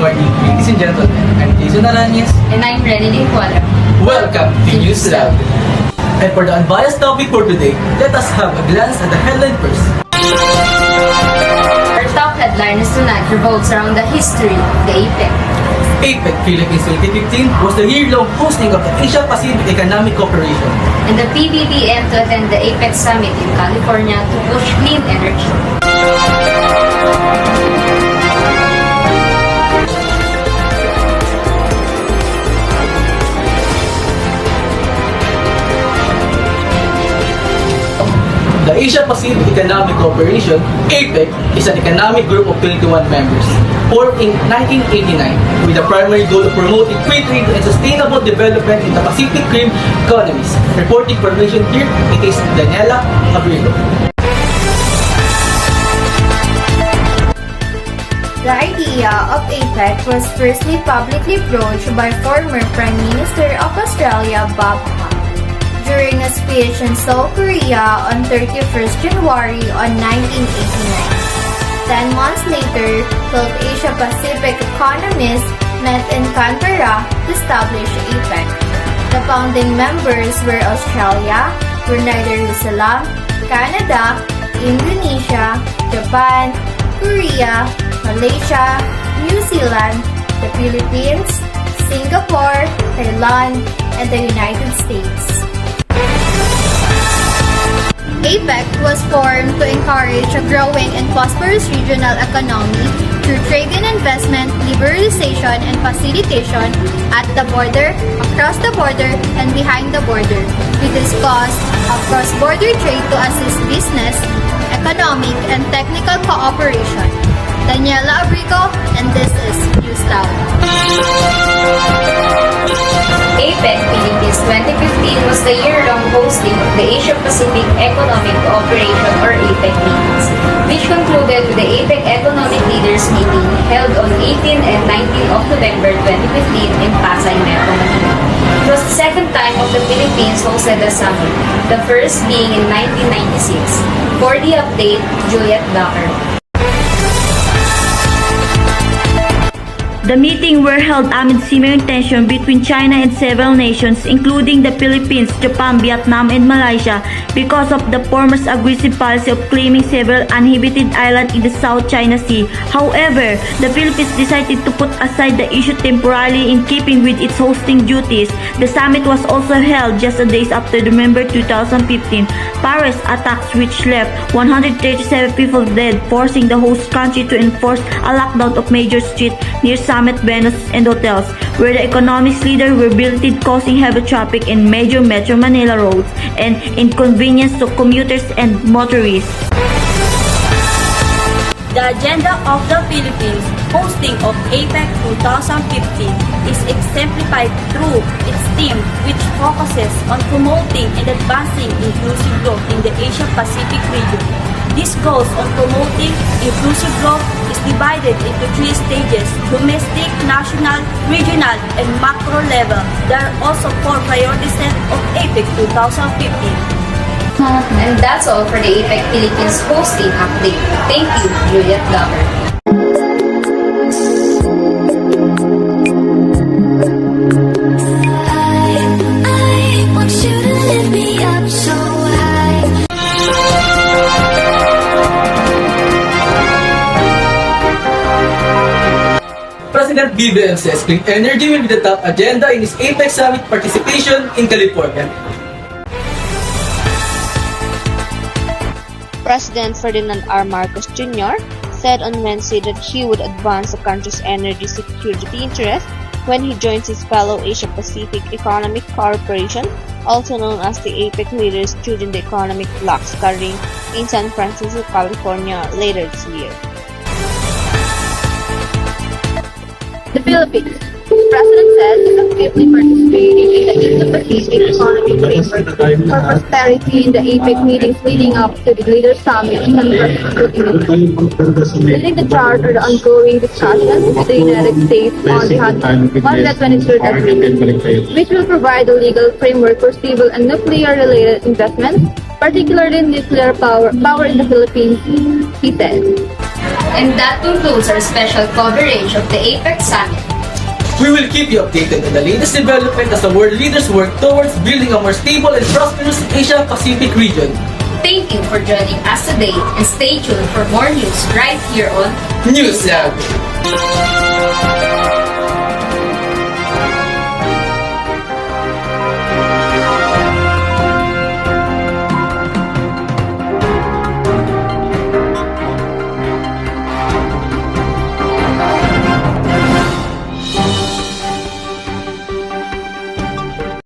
morning, ladies and gentlemen. I'm Jason Aranyes. And I'm Renny Cuadra. Welcome to News Lab. And for the unbiased topic for today, let us have a glance at the headline first. Our top headline is tonight revolves around the history of the APEC. APEC Philippines 2015 was the year-long hosting of the Asia-Pacific Economic Cooperation. And the PBB aimed to attend the APEC Summit in California to push clean energy. The Asia-Pacific Economic Cooperation, APEC, is an economic group of 21 members, formed in 1989 with the primary goal of promoting free trade and sustainable development in the Pacific Rim economies. Reporting information here, it is Daniela Abrilo. The idea of APEC was firstly publicly broached by former Prime Minister of Australia, Bob Hawke, during a speech in Seoul, Korea on 31st January on 1989. 10 months later, 12 Asia-Pacific economists met in Canberra to establish APEC. The founding members were Australia, Brunei Darussalam, Canada, Indonesia, Japan, Korea, Malaysia, New Zealand, the Philippines, Singapore, Thailand, and the United States. APEC was formed to encourage a growing and prosperous regional economy through trade and investment, liberalization, and facilitation at the border, across the border, and behind the border. We discussed a cross-border trade to assist business, economic, and technical cooperation. Daniela Abrigo, and this is News Lab. APEC Philippines 2015 was the year-long hosting of the Asia-Pacific Economic Cooperation or APEC meetings, which concluded with the APEC Economic Leaders Meeting held on 18 and 19 of November 2015 in Pasay, Metro Manila. It was the second time of the Philippines hosted the summit, the first being in 1996. For the update, Juliet Docker. The meeting were held amid simmering tension between China and several nations, including the Philippines, Japan, Vietnam, and Malaysia, because of the former's aggressive policy of claiming several uninhabited islands in the South China Sea. However, the Philippines decided to put aside the issue temporarily in keeping with its hosting duties. The summit was also held just a days after the November 2015 Paris attacks, which left 137 people dead, forcing the host country to enforce a lockdown of major streets near summit venues and hotels, where the economics leaders were billeted, causing heavy traffic in major Metro Manila roads and inconvenience to commuters and motorists. The agenda of the Philippines hosting of APEC 2015 is exemplified through its theme, which focuses on promoting and advancing inclusive growth in the Asia-Pacific region. This goals on promoting inclusive growth is divided into 3 stages: domestic, national, regional, and macro level. There are also 4 priorities set of APEC 2015. And that's all for the APEC Philippines hosting update. Thank you, Juliet Docker. President BBM says clean energy will be the top agenda in his APEC Summit participation in California. President Ferdinand R. Marcos Jr. said on Wednesday that he would advance the country's energy security interests when he joins his fellow Asia-Pacific Economic Cooperation, also known as the APEC leaders, during the economic blocs gathering in San Francisco, California later this year. The Philippines. The President said is actively participating in the Indo-Pacific Economic Framework for Prosperity in the APEC meetings leading up to the Leaders Summit in San Francisco. Leading the charge are the ongoing discussions with the United States on the 23rd agreement, which will provide a legal framework for civil and nuclear-related investments, particularly nuclear power in the Philippines, he said. And that concludes our special coverage of the APEC Summit. We will keep you updated on the latest development as the world leaders work towards building a more stable and prosperous Asia-Pacific region. Thank you for joining us today and stay tuned for more news right here on News Lab!